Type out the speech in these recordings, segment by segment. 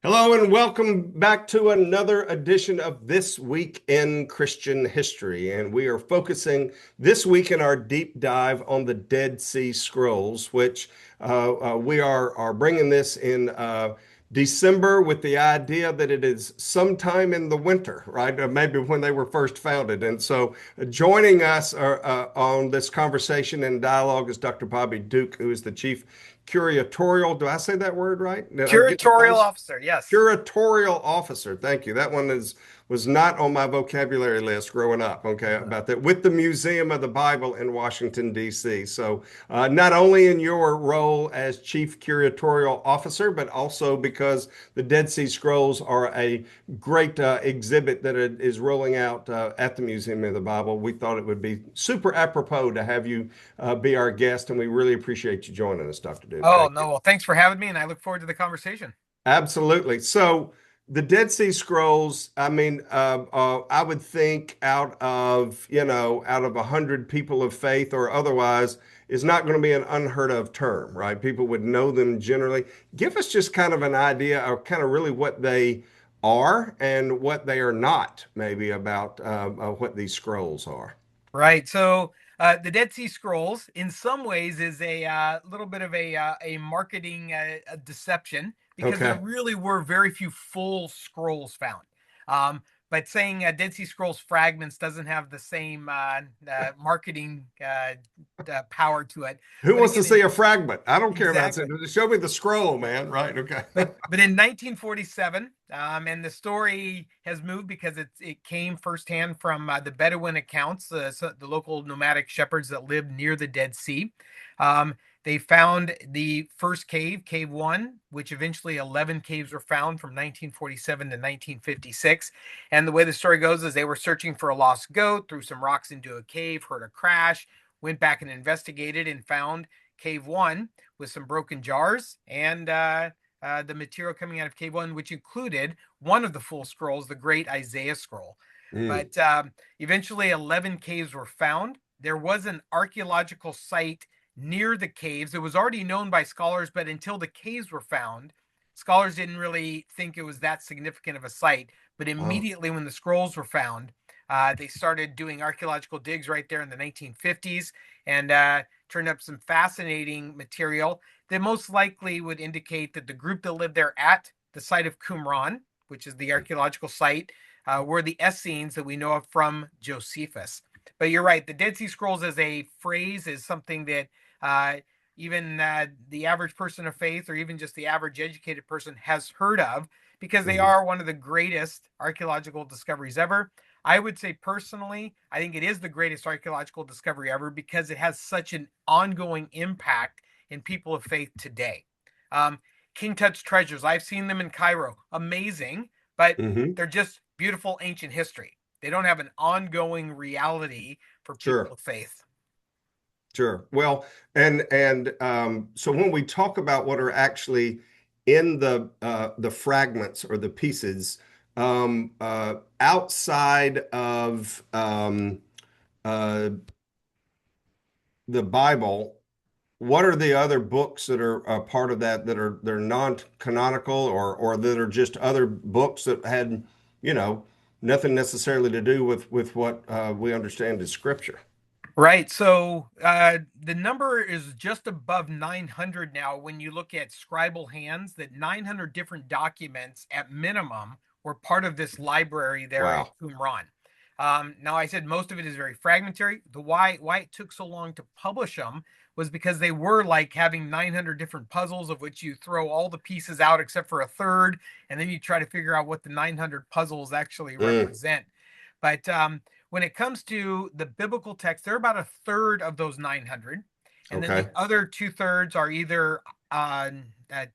Hello and welcome back to another edition of This Week in Christian History. And we are focusing this week in our deep dive on the Dead Sea Scrolls, which we are bringing this in December with the idea that it is sometime in the winter, right? Maybe when they were first founded. And so joining us on this conversation and dialogue is Dr. Bobby Duke, who is the chief curatorial. Do I say that word right? Did I get it Curatorial close? officer, yes. Curatorial officer. Thank you. That one was not on my vocabulary list growing up. Okay, about that with the Museum of the Bible in Washington, D.C. So not only in your role as chief curatorial officer, but also because the Dead Sea Scrolls are a great exhibit that is rolling out at the Museum of the Bible. We thought it would be super apropos to have you be our guest, and we really appreciate you joining us, Dr. Duke. Oh, Thank you. no. Well, thanks for having me, and I look forward to the conversation. Absolutely. So the Dead Sea Scrolls, I mean, I would think out of 100 people of faith or otherwise, is not going to be an unheard of term, right? People would know them generally. Give us just kind of an idea of kind of really what they are and what they are not, maybe about what these scrolls are. Right. So, the Dead Sea Scrolls, in some ways, is a little bit of a marketing a deception because there Okay. really were very few full scrolls found. Um, but saying Dead Sea Scrolls fragments doesn't have the same marketing power to it. Who But wants to again, see a fragment? I don't care about it. exactly. Show me the scroll, man. Right. Okay. But in 1947, and the story has moved because it came firsthand from the Bedouin accounts, the local nomadic shepherds that lived near the Dead Sea. They found the first cave, Cave One, which eventually 11 caves were found from 1947 to 1956. And the way the story goes is they were searching for a lost goat, threw some rocks into a cave, heard a crash, went back and investigated, and found Cave One with some broken jars and the material coming out of Cave One, which included one of the full scrolls, the Great Isaiah Scroll. Mm. But eventually, 11 caves were found. There was an archaeological site near the caves. It was already known by scholars, but until the caves were found, scholars didn't really think it was that significant of a site. But Oh. immediately when the scrolls were found, they started doing archaeological digs right there in the 1950s and turned up some fascinating material that most likely would indicate that the group that lived there at the site of Qumran, which is the archaeological site, were the Essenes that we know of from Josephus. But you're right, the Dead Sea Scrolls as a phrase is something that uh, even the average person of faith or even just the average educated person has heard of because they Mhm. are one of the greatest archaeological discoveries ever. I would say personally, I think it is the greatest archaeological discovery ever because it has such an ongoing impact in people of faith today. Um, King Tut's treasures, I've seen them in Cairo, amazing, but Mhm. they're just beautiful ancient history. They don't have an ongoing reality for people Sure. of faith. Sure. Well, and so when we talk about what are actually in the fragments or the pieces outside of uh, the Bible, what are the other books that are part of that they're non-canonical or that are just other books that had, you know, nothing necessarily to do with what we understand as scripture? Right. So the number is just above 900 now when you look at scribal hands, that 900 different documents at minimum were part of this library there at Wow. Qumran. Now, I said most of it is very fragmentary. The why it took so long to publish them was because they were like having 900 different puzzles of which you throw all the pieces out except for a third, and then you try to figure out what the 900 puzzles actually Mm, represent. But when it comes to the biblical text, they're about a third of those 900. And then the okay. other two thirds are either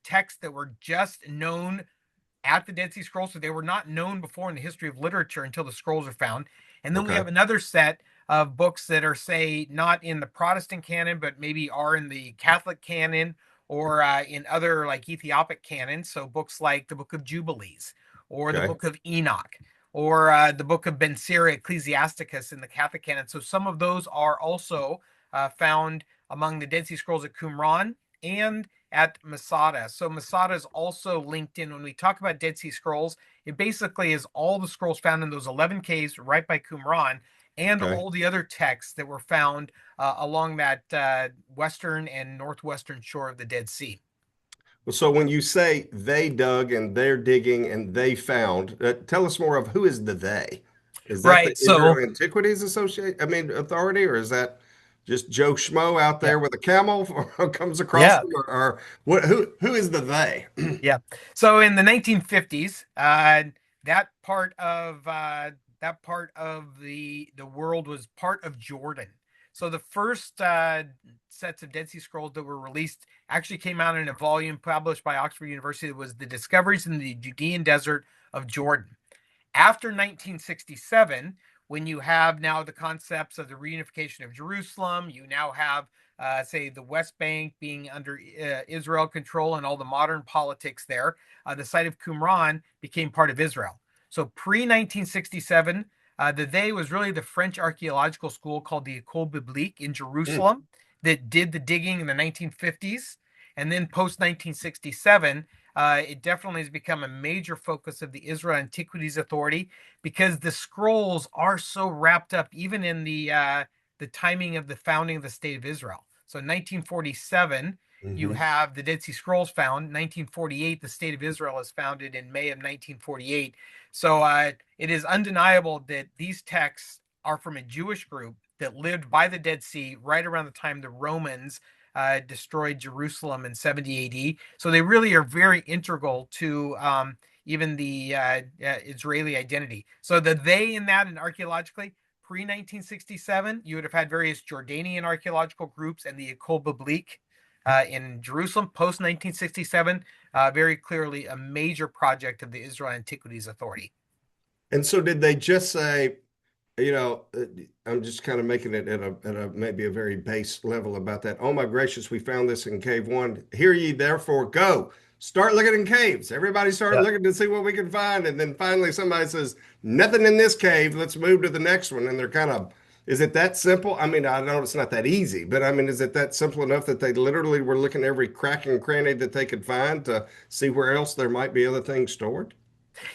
texts that were just known at the Dead Sea Scrolls. So they were not known before in the history of literature until the scrolls are found. And then we Okay. have another set of books that are, say, not in the Protestant canon, but maybe are in the Catholic canon or in other like Ethiopic canons. So books like the Book of Jubilees or the Okay. Book of Enoch or the Book of Ben Sira Ecclesiasticus in the Catholic canon. So some of those are also found among the Dead Sea Scrolls at Qumran and at Masada. So Masada is also linked in when we talk about Dead Sea Scrolls. It basically is all the scrolls found in those 11 caves right by Qumran and Okay. all the other texts that were found along that western and northwestern shore of the Dead Sea. Well, so when you say they dug and they're digging and they found, tell us more of who is the they? Is that the Right. Israel So, Antiquities Associate, I mean, Authority, or is that just Joe Schmo out yeah. there with a camel or comes across Yeah. them, or what? Who is the they? Yeah. So in the 1950s, that part of the world was part of Jordan. So the first sets of Dead Sea Scrolls that were released actually came out in a volume published by Oxford University. It was the Discoveries in the Judean Desert of Jordan. After 1967, when you have now the concepts of the reunification of Jerusalem, you now have, say, the West Bank being under Israel control and all the modern politics there, the site of Qumran became part of Israel. So pre 1967, the they was really the French archaeological school called the École Biblique in Hmm. Jerusalem that did the digging in the 1950s. And then post 1967, it definitely has become a major focus of the Israel Antiquities Authority because the scrolls are so wrapped up, even in the timing of the founding of the state of Israel. So, 1947, you Hmm. have the Dead Sea Scrolls found. 1948, the state of Israel is founded in May of 1948. So, it is undeniable that these texts are from a Jewish group that lived by the Dead Sea right around the time the Romans destroyed Jerusalem in 70 AD. So they really are very integral to even the Israeli identity. So the they in that and archaeologically, pre 1967, you would have had various Jordanian archaeological groups and the Ecole Biblique in Jerusalem. Post 1967, very clearly a major project of the Israel Antiquities Authority. And so did they just say, you know, I'm just kind of making it at a maybe a very base level about that. Oh my gracious, we found this in cave one. Hear ye therefore go. Start looking in caves. Everybody start Yeah. looking to see what we can find. And then finally somebody says, nothing in this cave. Let's move to the next one. And they're kind of, is it that simple? I mean, I know it's not that easy, but I mean, is it that simple enough that they literally were looking every crack and cranny that they could find to see where else there might be other things stored?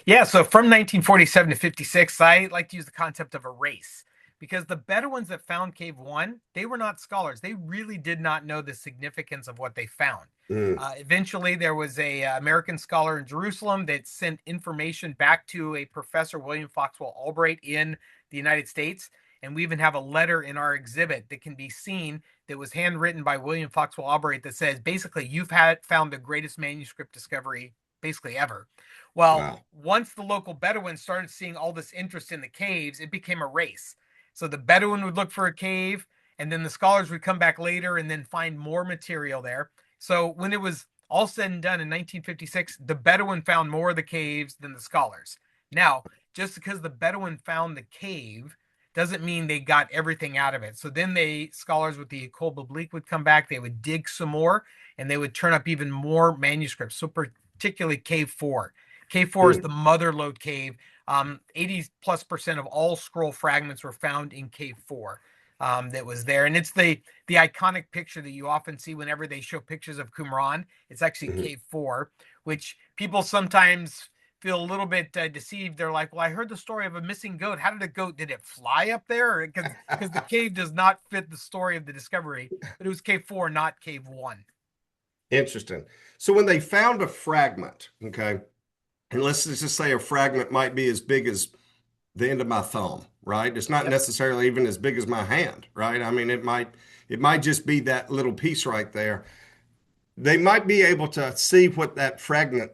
Yeah, so from 1947 to 56, I like to use the concept of a race because the Bedouins that found Cave One, they were not scholars. They really did not know the significance of what they found. Mm, Eventually, there was a American scholar in Jerusalem that sent information back to a professor, William Foxwell Albright, in the United States. And we even have a letter in our exhibit that can be seen that was handwritten by William Foxwell Albright that says, basically, you've had found the greatest manuscript discovery basically ever. Well, wow. once the local Bedouins started seeing all this interest in the caves, it became a race. So the Bedouin would look for a cave, and then the scholars would come back later and then find more material there. So when it was all said and done in 1956, the Bedouin found more of the caves than the scholars. Now, just because the Bedouin found the cave doesn't mean they got everything out of it. So then they scholars with the Ecole Biblique would come back, they would dig some more, and they would turn up even more manuscripts. So particularly Cave 4. Cave 4 is Mm. the mother lode cave. 80+% of all scroll fragments were found in Cave 4. That was there, and it's the iconic picture that you often see whenever they show pictures of Qumran. It's actually Mhm. Cave 4, which people sometimes feel a little bit deceived. They're like, "Well, I heard the story of a missing goat. How did a goat? Did it fly up there? Because the cave does not fit the story of the discovery, but it was Cave 4, not Cave 1." Interesting. So when they found a fragment, okay, and let's just say a fragment might be as big as the end of my thumb, right? It's not Yep. necessarily even as big as my hand, right? I mean, it might just be that little piece right there. They might be able to see what that fragment,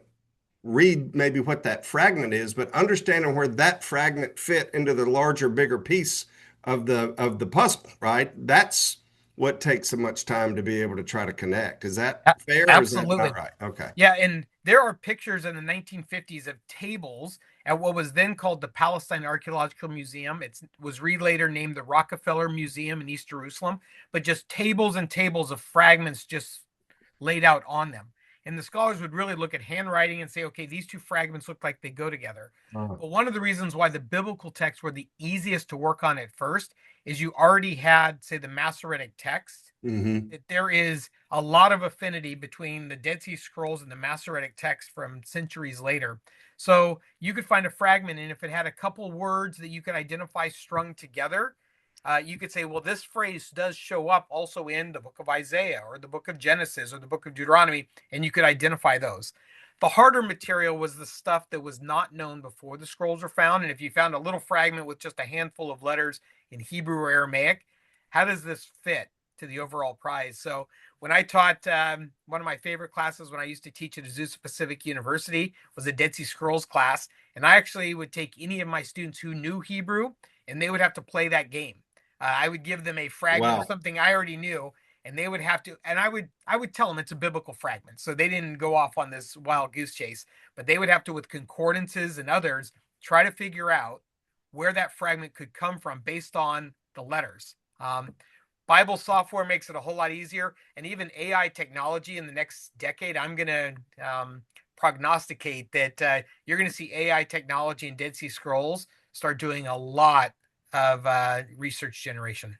read maybe what that fragment is, but understanding where that fragment fit into the larger, bigger piece of the puzzle, right? That's what takes so much time to be able to try to connect. Is that fair or is that not Absolutely. right? Okay. Yeah, and there are pictures in the 1950s of tables at what was then called the Palestine Archaeological Museum. It was later named the Rockefeller Museum in East Jerusalem, but just tables and tables of fragments just laid out on them. And the scholars would really look at handwriting and say, okay, these two fragments look like they go together. Uh, But one of the reasons why the biblical texts were the easiest to work on at first is you already had, say, the Masoretic text Hmm. that there is a lot of affinity between the Dead Sea Scrolls and the Masoretic text from centuries later. So you could find a fragment, and if it had a couple words that you could identify strung together, you could say, well, this phrase does show up also in the book of Isaiah or the book of Genesis or the book of Deuteronomy, and you could identify those. The harder material was the stuff that was not known before the scrolls were found. And if you found a little fragment with just a handful of letters in Hebrew or Aramaic, how does this fit to the overall prize? So when I taught one of my favorite classes when I used to teach at Azusa Pacific University was a Dead Sea Scrolls class. And I actually would take any of my students who knew Hebrew and they would have to play that game. I would give them a fragment of Wow. something I already knew, and they would have to, and I would tell them it's a biblical fragment, so they didn't go off on this wild goose chase, but they would have to, with concordances and others, try to figure out where that fragment could come from based on the letters. Bible software makes it a whole lot easier, and even AI technology in the next decade, I'm going to prognosticate that you're going to see AI technology and Dead Sea Scrolls start doing a lot of research generation.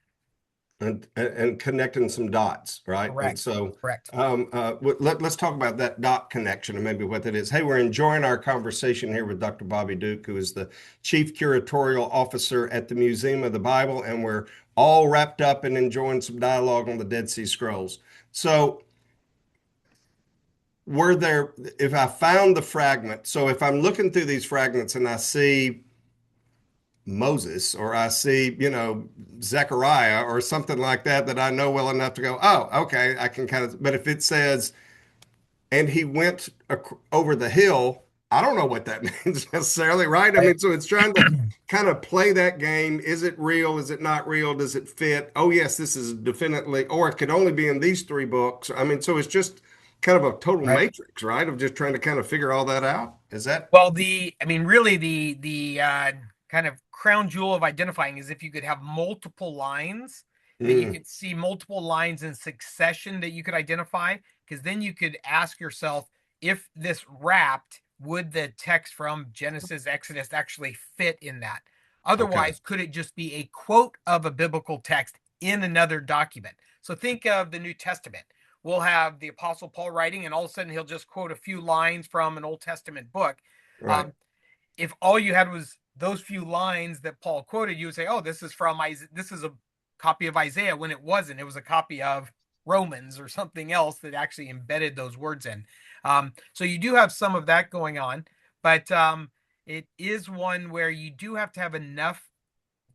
And connecting some dots, right? And Correct. so Correct. let's talk about that dot connection and maybe what that is. Hey, we're enjoying our conversation here with Dr. Bobby Duke, who is the Chief Curatorial Officer at the Museum of the Bible, and we're all wrapped up and enjoying some dialogue on the Dead Sea Scrolls. So were there, if I found the fragment, so if I'm looking through these fragments and I see Moses or I see, Zechariah or something like that that I know well enough to go, oh, okay, I can kind of, but if it says, and he went over the hill, I don't know what that means necessarily, right? I Right. mean, so it's trying to kind of play that game. Is it real? Is it not real? Does it fit? Oh, yes, this is definitely, or it could only be in these three books. I mean, so it's just kind of a total Right. matrix, right? Of just trying to kind of figure all that out. Is that? Well, I mean, really, the kind of crown jewel of identifying is if you could have multiple lines, that you Mm, could see multiple lines in succession that you could identify, because then you could ask yourself if this wrapped, would the text from Genesis, Exodus actually fit in that? okay. Otherwise, could it just be a quote of a biblical text in another document? So think of the New Testament. We'll have the Apostle Paul writing, and all of a sudden he'll just quote a few lines from an Old Testament book. Right. Um, if all you had was those few lines that Paul quoted, you would say, "Oh, this is from Isaiah. This is a copy of Isaiah," when it wasn't. It was a copy of Romans or something else that actually embedded those words in. So you do have some of that going on, but it is one where you do have to have enough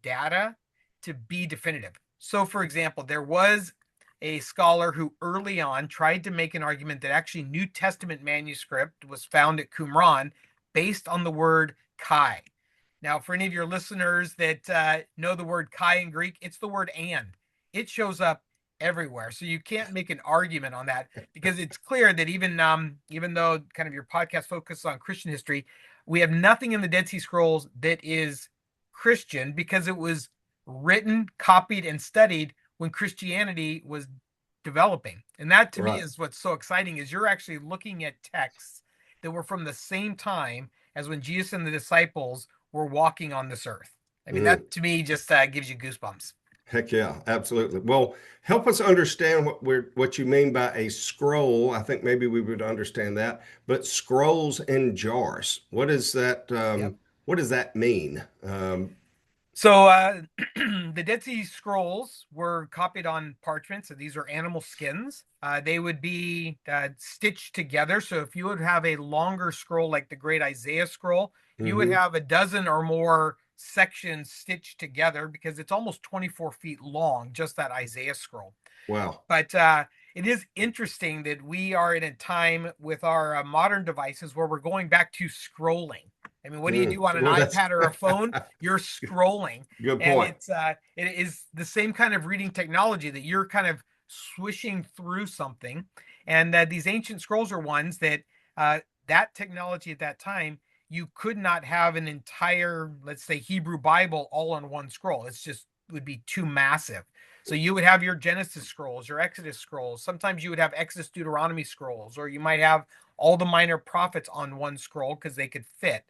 data to be definitive. So, for example, there was a scholar who early on tried to make an argument that actually New Testament manuscript was found at Qumran based on the word Kai. Now, for any of your listeners that know the word Kai in Greek, it's the word and. It shows up everywhere. So you can't make an argument on that because it's clear that even though kind of your podcast focuses on Christian history, we have nothing in the Dead Sea Scrolls that is Christian because it was written, copied, and studied when Christianity was developing. And that to me Right. is what's so exciting is you're actually looking at texts that were from the same time as when Jesus and the disciples were walking on this earth. I mean, Mm. that to me just gives you goosebumps. Heck yeah, absolutely. Well, help us understand what you mean by a scroll. I think maybe we would understand that, but scrolls in jars. What is that? Yep. What does that mean? So the Dead Sea Scrolls were copied on parchment. So these are animal skins. They would be stitched together. So if you would have a longer scroll like the Great Isaiah Scroll, you would Hmm. have a dozen or more sections stitched together because it's almost 24 feet long, just that Isaiah scroll. Wow. But it is interesting that we are in a time with our modern devices where we're going back to scrolling. I mean, what do you do on an Well, that's iPad or a phone? You're scrolling, good and point. it is the same kind of reading technology that you're kind of swishing through something. And these ancient scrolls are ones that that technology at that time you could not have an entire, let's say, Hebrew Bible all on one scroll. It's just would be too massive. So you would have your Genesis scrolls, your Exodus scrolls. Sometimes you would have Exodus Deuteronomy scrolls, or you might have all the minor prophets on one scroll because they could fit.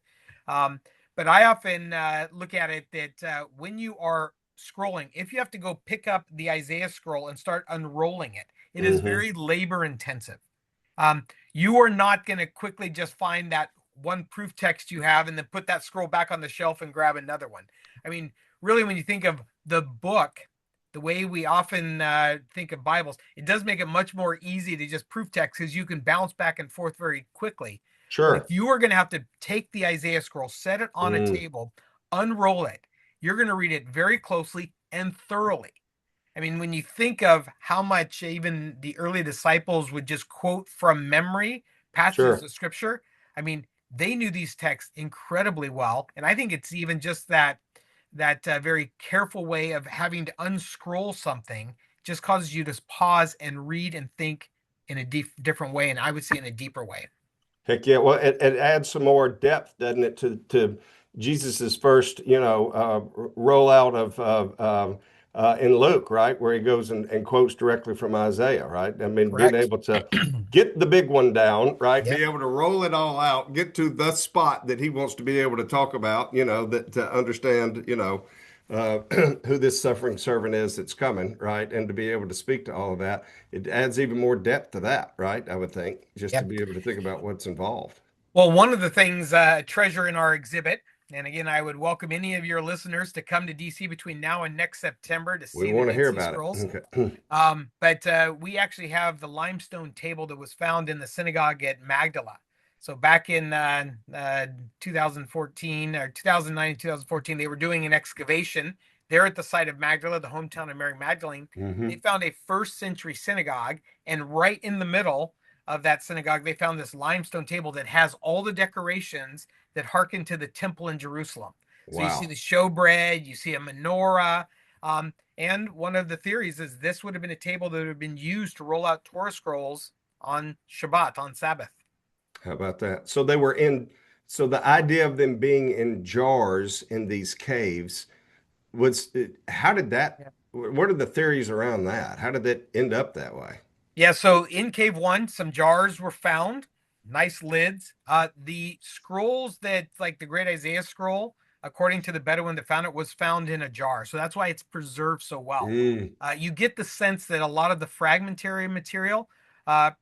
Um, but I often look at it that when you are scrolling, if you have to go pick up the Isaiah scroll and start unrolling it, it is Hmm. very labor intensive. You are not going to quickly just find that one proof text you have and then put that scroll back on the shelf and grab another one. I mean, really, when you think of the book, the way we often think of Bibles, it does make it much more easy to just proof text because you can bounce back and forth very quickly. But if Sure. you are going to have to take the Isaiah scroll, set it on a Mm, table, unroll it, you're going to read it very closely and thoroughly. I mean, when you think of how much even the early disciples would just quote from memory passages sure. of scripture, I mean, they knew these texts incredibly well. And I think it's even just that very careful way of having to unscroll something just causes you to pause and read and think in a different way. And I would say in a deeper way. Heck yeah. Well, it adds some more depth, doesn't it, to Jesus's first, rollout of in Luke, right, where he goes and quotes directly from Isaiah, right? I mean, being Correct. able to get the big one down, right? Yep. Be able to roll it all out, get to the spot that he wants to be able to talk about, that to understand, uh, who this suffering servant is that's coming, right? And to be able to speak to all of that, it adds even more depth to that, right? I would think, just to Yep. be able to think about what's involved. Well, one of the things, treasure in our exhibit, and again, I would welcome any of your listeners to come to DC between now and next September to We see the want to Dead hear Sea about it. Scrolls. Okay. But we actually have the limestone table that was found in the synagogue at Magdala. So back in 2014 or 2009, 2014, they were doing an excavation there at the site of Magdala, the hometown of Mary Magdalene. They Hmm. found a first century synagogue, and right in the middle of that synagogue, they found this limestone table that has all the decorations that harken to the temple in Jerusalem. So you see Wow. the showbread, you see a menorah. And one of the theories is this would have been a table that would have been used to roll out Torah scrolls on Shabbat, on Sabbath. How about that? So the idea of them being in jars in these caves how did that, Yeah. what are the theories around that? How did that end up that way? Yeah, so in Cave One, some jars were found, nice lids. The scrolls that, like the Great Isaiah scroll, according to the Bedouin that found it, was found in a jar. So that's why it's preserved so well. Mm, You get the sense that a lot of the fragmentary material,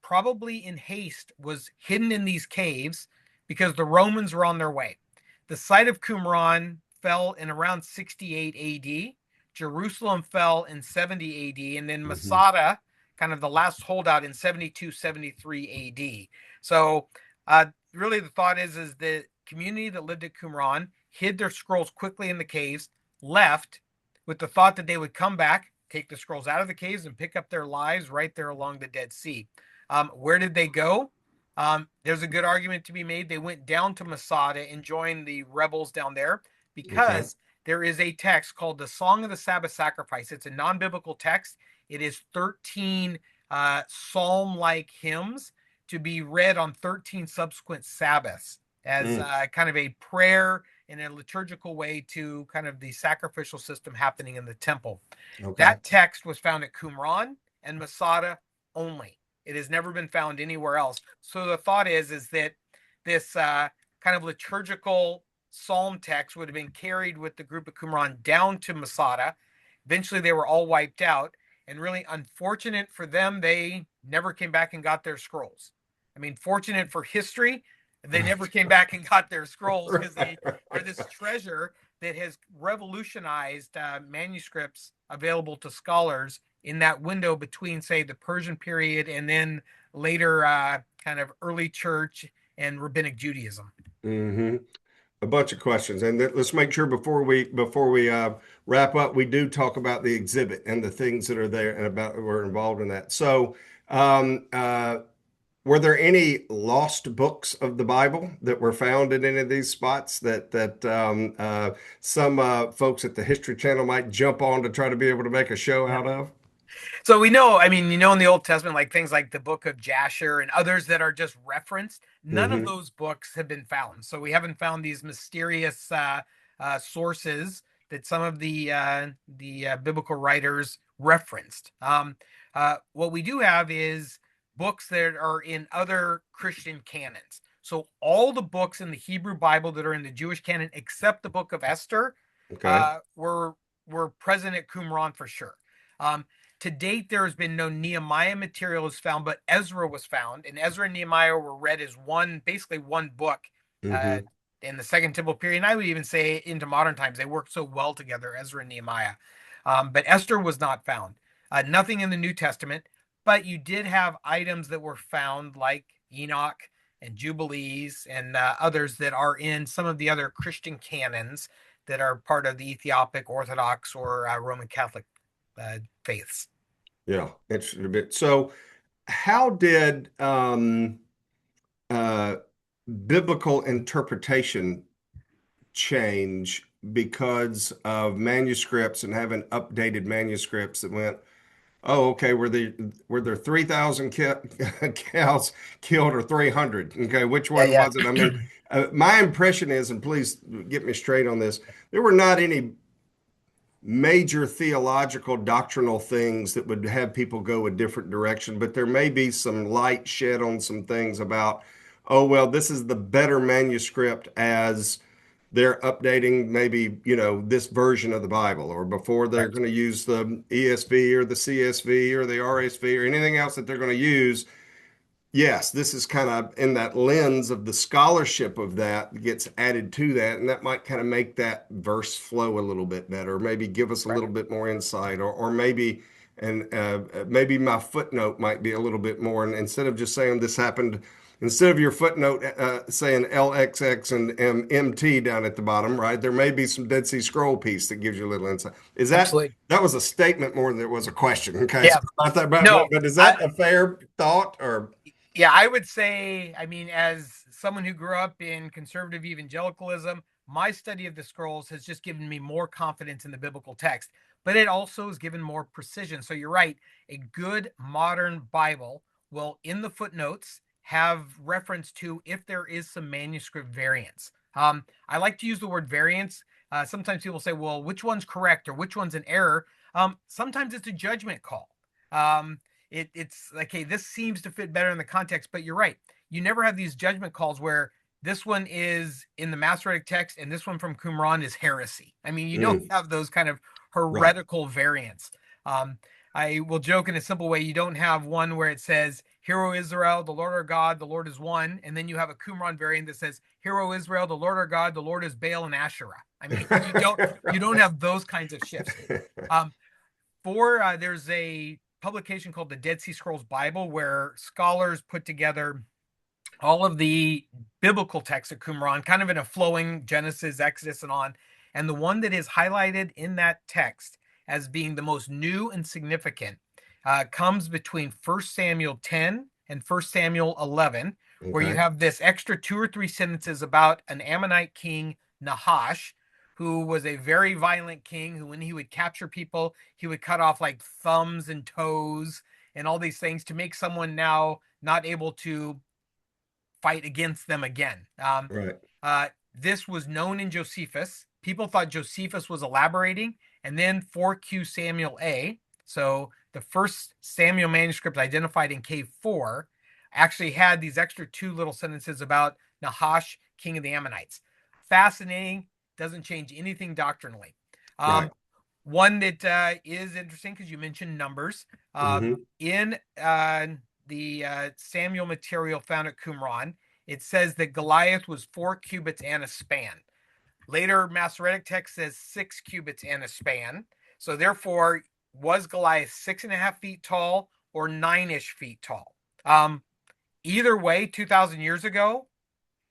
probably in haste, was hidden in these caves because the Romans were on their way. The site of Qumran fell in around 68 AD. Jerusalem fell in 70 AD, and then hmm. Masada, kind of the last holdout, in 72, 73 AD. So really the thought is the community that lived at Qumran hid their scrolls quickly in the caves, left with the thought that they would come back, take the scrolls out of the caves, and pick up their lives right there along the Dead Sea. Where did they go? There's a good argument to be made. They went down to Masada and joined the rebels down there Okay. because there is a text called the Song of the Sabbath Sacrifice. It's a non-biblical text. It is 13 psalm-like hymns to be read on 13 subsequent Sabbaths as Mm, kind of a prayer in a liturgical way to kind of the sacrificial system happening in the temple. okay. That text was found at Qumran and Masada only. It has never been found anywhere else. So the thought is that this kind of liturgical psalm text would have been carried with the group of Qumran down to Masada. Eventually, they were all wiped out, and really unfortunate for them, they never came back and got their scrolls. I mean, fortunate for history, they never came back and got their scrolls because they are this treasure that has revolutionized manuscripts available to scholars in that window between, say, the Persian period and then later kind of early church and rabbinic Judaism. Hmm. A bunch of questions, and let's make sure before we wrap up, we do talk about the exhibit and the things that are there and about we're involved in that. So, um, uh, were there any lost books of the Bible that were found in any of these spots that some folks at the History Channel might jump on to try to be able to make a show Yeah. out of? So we know, I mean, in the Old Testament, like things like the book of Jasher and others that are just referenced, none of Hmm. those books have been found. So we haven't found these mysterious sources that some of the biblical writers referenced. What we do have is books that are in other Christian canons. So all the books in the Hebrew Bible that are in the Jewish canon, except the book of Esther, Okay. were were present at Qumran for sure. Um, to date, there has been no Nehemiah materials found, but Ezra was found, and Ezra and Nehemiah were read as basically one book uh, Hmm. in the Second Temple period. And I would even say into modern times, they worked so well together, Ezra and Nehemiah. But Esther was not found. Nothing in the New Testament, but you did have items that were found like Enoch and Jubilees and others that are in some of the other Christian canons that are part of the Ethiopic Orthodox or Roman Catholic faiths. Yeah, interesting a bit. So, how did uh, biblical interpretation change because of manuscripts and having updated manuscripts that went, oh, okay, were there 3,000 cows killed or 300? Okay, which one Yeah, was it? I yeah. mean, my impression is, and please get me straight on this, there were not any major theological doctrinal things that would have people go a different direction, but there may be some light shed on some things about, oh, well, this is the better manuscript as they're updating maybe, this version of the Bible, or before they're Correct. going to use the ESV or the CSV or the RSV or anything else that they're going to use. Yes, this is kind of in that lens of the scholarship of that gets added to that, and that might kind of make that verse flow a little bit better, maybe give us a Right. little bit more insight, or maybe, and maybe my footnote might be a little bit more, and instead of just saying this happened, instead of your footnote saying LXX and MT down at the bottom, right? There may be some Dead Sea Scroll piece that gives you a little insight. Is that Absolutely. that was a statement more than it was a question? Okay, so Yeah. about that, but, No, but but is I, that a fair thought or? yeah, I would say, I mean, as someone who grew up in conservative evangelicalism, my study of the scrolls has just given me more confidence in the biblical text, but it also has given more precision. So you're right. A good modern Bible will, in the footnotes, have reference to if there is some manuscript variance. I like to use the word variance. Sometimes people say, well, which one's correct or which one's an error? Sometimes it's a judgment call. It's like, hey, this seems to fit better in the context, but you're right. You never have these judgment calls where this one is in the Masoretic text and this one from Qumran is heresy. I mean, you don't Mm, have those kind of right. heretical variants. Um, I will joke in a simple way, you don't have one where it says, Hear, O Israel, the Lord our God, the Lord is one. And then you have a Qumran variant that says, Hear, O Israel, the Lord our God, the Lord is Baal and Asherah. I mean, you don't have those kinds of shifts. Um, there's a publication called the Dead Sea Scrolls Bible where scholars put together all of the biblical texts of Qumran, kind of in a flowing Genesis, Exodus, and on. And the one that is highlighted in that text as being the most new and significant comes between 1 Samuel 10 and 1 Samuel 11, where you Okay. have this extra 2 or 3 sentences about an Ammonite king, Nahash, who was a very violent king who, when he would capture people, he would cut off like thumbs and toes and all these things to make someone now not able to fight against them again. Right. This was known in Josephus. People thought Josephus was elaborating, and then 4Q Samuel A. So the first Samuel manuscript identified in K4 actually had these extra two little sentences about Nahash, king of the Ammonites. Fascinating, doesn't change anything doctrinally. Right. One that is interesting because you mentioned numbers. Hmm. In the Samuel material found at Qumran, it says that Goliath was 4 cubits and a span. Later, Masoretic text says 6 cubits and a span. So therefore, was Goliath 6.5 feet tall or 9-ish feet tall? Either way, 2,000 years ago,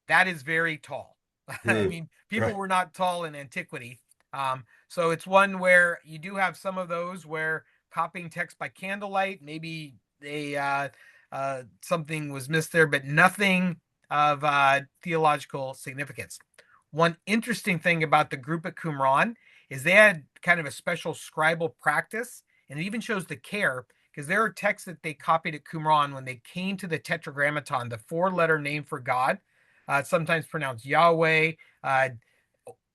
that is very tall. I Mm. mean, people Right. were not tall in antiquity. So it's one where you do have some of those where copying text by candlelight, maybe something was missed there, but nothing of theological significance. One interesting thing about the group at Qumran is they had kind of a special scribal practice, and it even shows the care because there are texts that they copied at Qumran when they came to the Tetragrammaton, the four-letter name for God, sometimes pronounced Yahweh. Uh,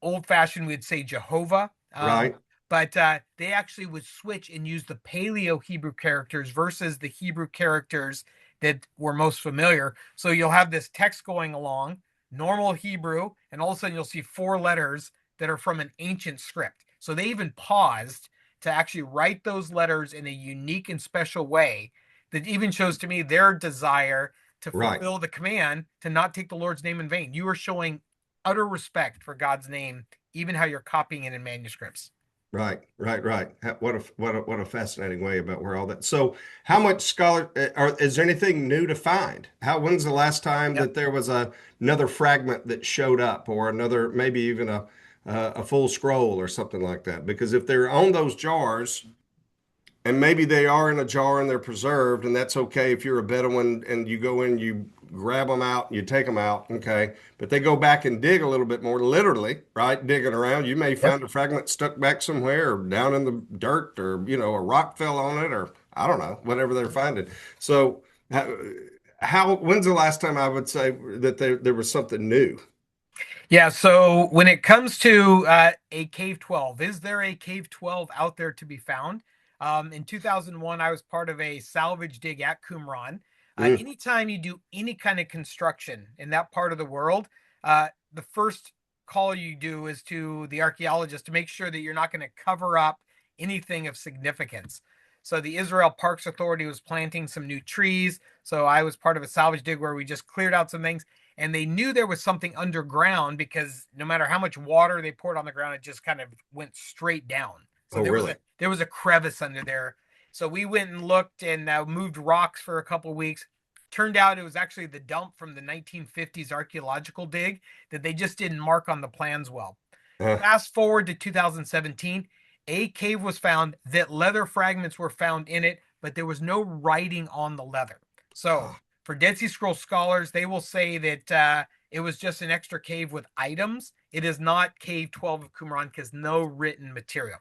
Old fashioned, we'd say Jehovah. Right. But they actually would switch and use the Paleo Hebrew characters versus the Hebrew characters that were most familiar. So you'll have this text going along, normal Hebrew, and all of a sudden you'll see four letters that are from an ancient script. So they even paused to actually write those letters in a unique and special way that even shows to me their desire to Right. fulfill the command to not take the Lord's name in vain. You are showing utter respect for God's name, even how you're copying it in manuscripts. Right, right, right. What a fascinating way about where all that. So, how much is there anything new to find? When's the last time Yep. that there was another fragment that showed up, or another, maybe even a full scroll or something like that? Because if they're on those jars, and maybe they are in a jar and they're preserved, and that's okay if you're a Bedouin and you go in, you grab them out, you take them out, okay. But they go back and dig a little bit more, literally, right? Digging around, you may Yep. find a fragment stuck back somewhere, or down in the dirt, or a rock fell on it, or I don't know, whatever they're finding. So, when's the last time I would say that there was something new? Yeah, so when it comes to a Cave 12, is there a Cave 12 out there to be found? In 2001, I was part of a salvage dig at Qumran. Mm. Anytime you do any kind of construction in that part of the world, the first call you do is to the archaeologist to make sure that you're not going to cover up anything of significance. So the Israel Parks Authority was planting some new trees. So I was part of a salvage dig where we just cleared out some things, and they knew there was something underground because no matter how much water they poured on the ground, it just kind of went straight down. So Oh, really? there was a crevice under there. So we went and looked and moved rocks for a couple of weeks. Turned out it was actually the dump from the 1950s archaeological dig that they just didn't mark on the plans well. Uh, Fast forward to 2017, a cave was found that leather fragments were found in it, but there was no writing on the leather. So for Dead Sea Scrolls scholars, they will say that it was just an extra cave with items. It is not Cave 12 of Qumran because no written material.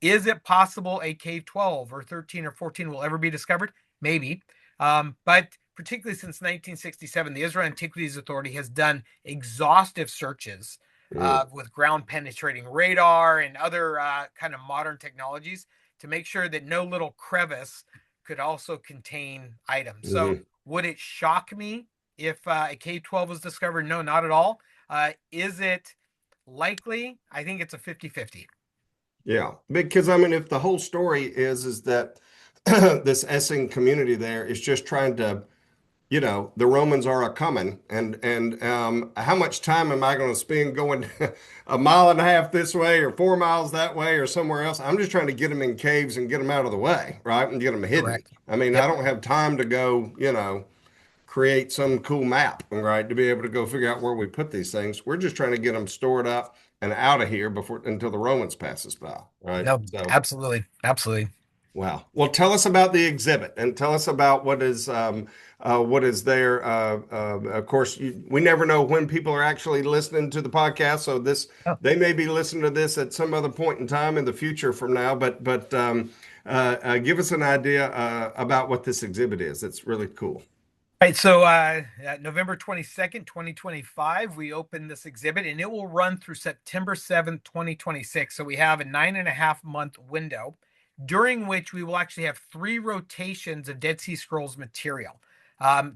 Is it possible a Cave 12 or 13 or 14 will ever be discovered? Maybe. But particularly since 1967, the Israel Antiquities Authority has done exhaustive searches mm, with ground penetrating radar and other kind of modern technologies to make sure that no little crevice could also contain items. So, mhm. would it shock me if a Cave 12 was discovered? No, not at all. Is it likely? I think it's a 50-50. Yeah, because I mean, if the whole story is that this Essing community there is just trying to, the Romans are a coming, and how much time am I going to spend going a mile and a half this way, or 4 miles that way, or somewhere else? I'm just trying to get them in caves and get them out of the way, right, and get them hidden. Correct. I mean, I Yep. don't have time to go, create some cool map, right, to be able to go figure out where we put these things. We're just trying to get them stored up and out of here before until the Romans pass us by, right? No, So, absolutely. Absolutely. wow. Well, tell us about the exhibit and tell us about what is there. Of course, we never know when people are actually listening to the podcast, so Oh. they may be listening to this at some other point in time in the future from now. But give us an idea about what this exhibit is. It's really cool. Right, so November 22nd, 2025, we open this exhibit and it will run through September 7th, 2026. So we have a 9.5 month window during which we will actually have three rotations of Dead Sea Scrolls material.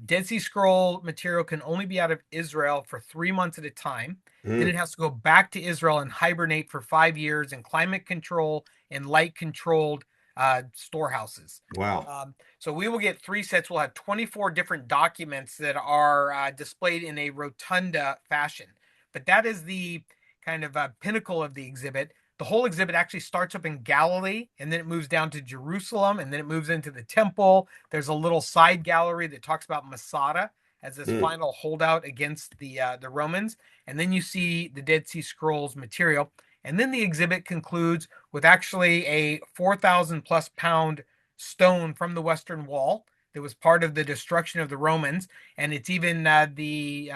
Dead Sea Scroll material can only be out of Israel for 3 months at a time. Then it Mm, has to go back to Israel and hibernate for 5 years in climate control and light controlled storehouses. wow. So we will get three sets. We'll have 24 different documents that are displayed in a rotunda fashion. But that is the kind of pinnacle of the exhibit. The whole exhibit actually starts up in Galilee, and then it moves down to Jerusalem, and then it moves into the temple. There's a little side gallery that talks about Masada as this Mm, final holdout against the Romans, and then you see the Dead Sea Scrolls material. And then the exhibit concludes with actually a 4,000 plus pound stone from the Western Wall that was part of the destruction of the Romans. And it's even the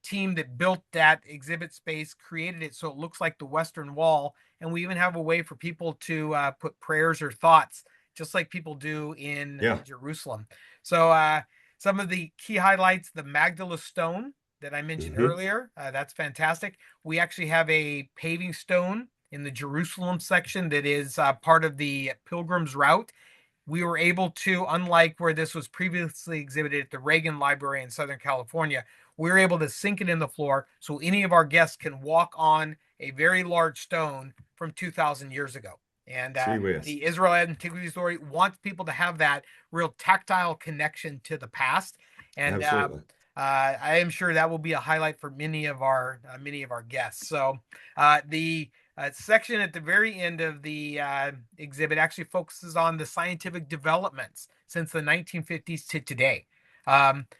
team that built that exhibit space created it so it looks like the Western Wall. And we even have a way for people to put prayers or thoughts, just like people do in yeah. Jerusalem. So, some of the key highlights: the Magdala stone that I mentioned Hmm. earlier. That's fantastic. We actually have a paving stone in the Jerusalem section that is part of the Pilgrim's Route. We were able to, unlike where this was previously exhibited at the Reagan Library in Southern California, we're able to sink it in the floor so any of our guests can walk on a very large stone from 2,000 years ago. And Gee whiz. the Israel Antiquity Authority wants people to have that real tactile connection to the past. And Absolutely. I am sure that will be a highlight for many of our guests. So the section at the very end of the exhibit actually focuses on the scientific developments since the 1950s to today.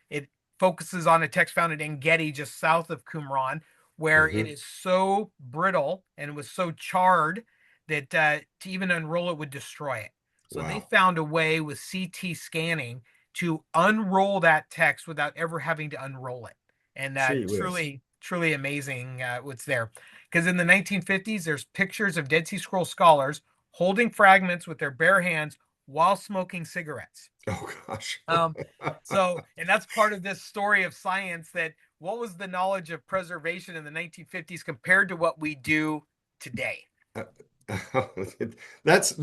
It focuses on a text found at Engedi, just south of Qumran, where it Hmm. is so brittle and was so charred that to even unroll it would destroy it. So they Wow. found a way with CT scanning to unroll that text without ever having to unroll it. And Gee whiz. truly, truly amazing what's there. Because in the 1950s, there's pictures of Dead Sea Scroll scholars holding fragments with their bare hands while smoking cigarettes. Oh gosh. Um, and that's part of this story of science, that what was the knowledge of preservation in the 1950s compared to what we do today? That's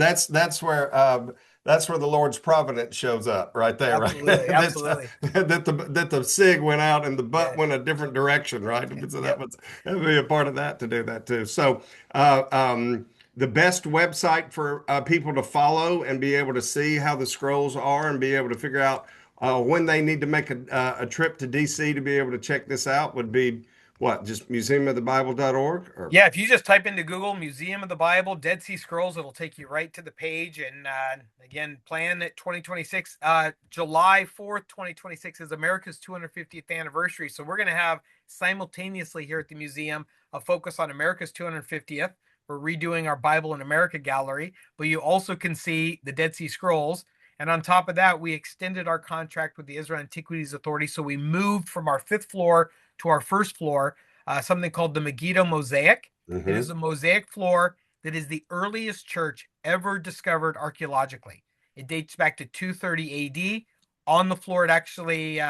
where the Lord's providence shows up right there, right? Absolutely, absolutely. That the sig went out and the butt Yeah, went a different direction, right? So yep. that would be a part of that to do that too. So the best website for people to follow and be able to see how the scrolls are and be able to figure out when they need to make a trip to DC to be able to check this out would be what? Just museumofthebible.org or Yeah, if you just type into Google Museum of the Bible, Dead Sea Scrolls, it'll take you right to the page. And again, plan at 2026. July 4th, 2026 is America's 250th anniversary. So we're going to have simultaneously here at the museum a focus on America's 250th. We're redoing our Bible in America gallery, but you also can see the Dead Sea Scrolls. And on top of that, we extended our contract with the Israel Antiquities Authority. So we moved from our fifth floor to our first floor, something called the Megiddo Mosaic. It is hmm a mosaic floor that is the earliest church ever discovered archaeologically. It dates back to 230 AD. On the floor, it actually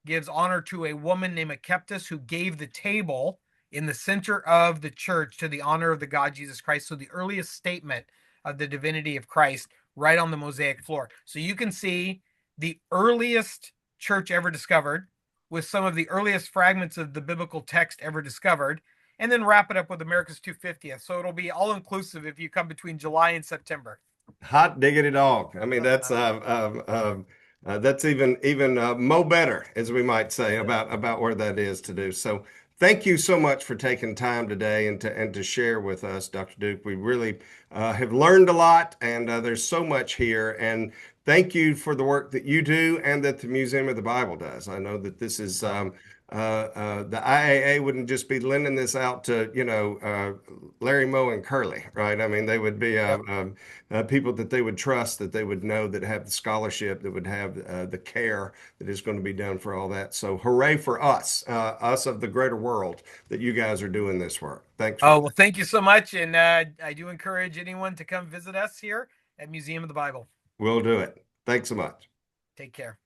gives honor to a woman named Akeptus who gave the table in the center of the church to the honor of the God Jesus Christ. So the earliest statement of the divinity of Christ right on the mosaic floor. So you can see the earliest church ever discovered with some of the earliest fragments of the biblical text ever discovered, and then wrap it up with America's 250th. So it'll be all inclusive if you come between July and September. Hot diggity dog. I mean, that's even mo better, as we might say, about where that is to do. So, thank you so much for taking time today and to share with us, Dr. Duke. We really have learned a lot, and there's so much here. And thank you for the work that you do and that the Museum of the Bible does. I know that this is the IAA wouldn't just be lending this out to, Larry, Moe, and Curly, right? I mean, they would be Yep. people that they would trust, that they would know, that have the scholarship, that would have the care that is going to be done for all that. So, hooray for us, us of the greater world, that you guys are doing this work. Thanks for Oh, that. well, thank you so much. And I do encourage anyone to come visit us here at Museum of the Bible. We'll do it. Thanks so much. Take care.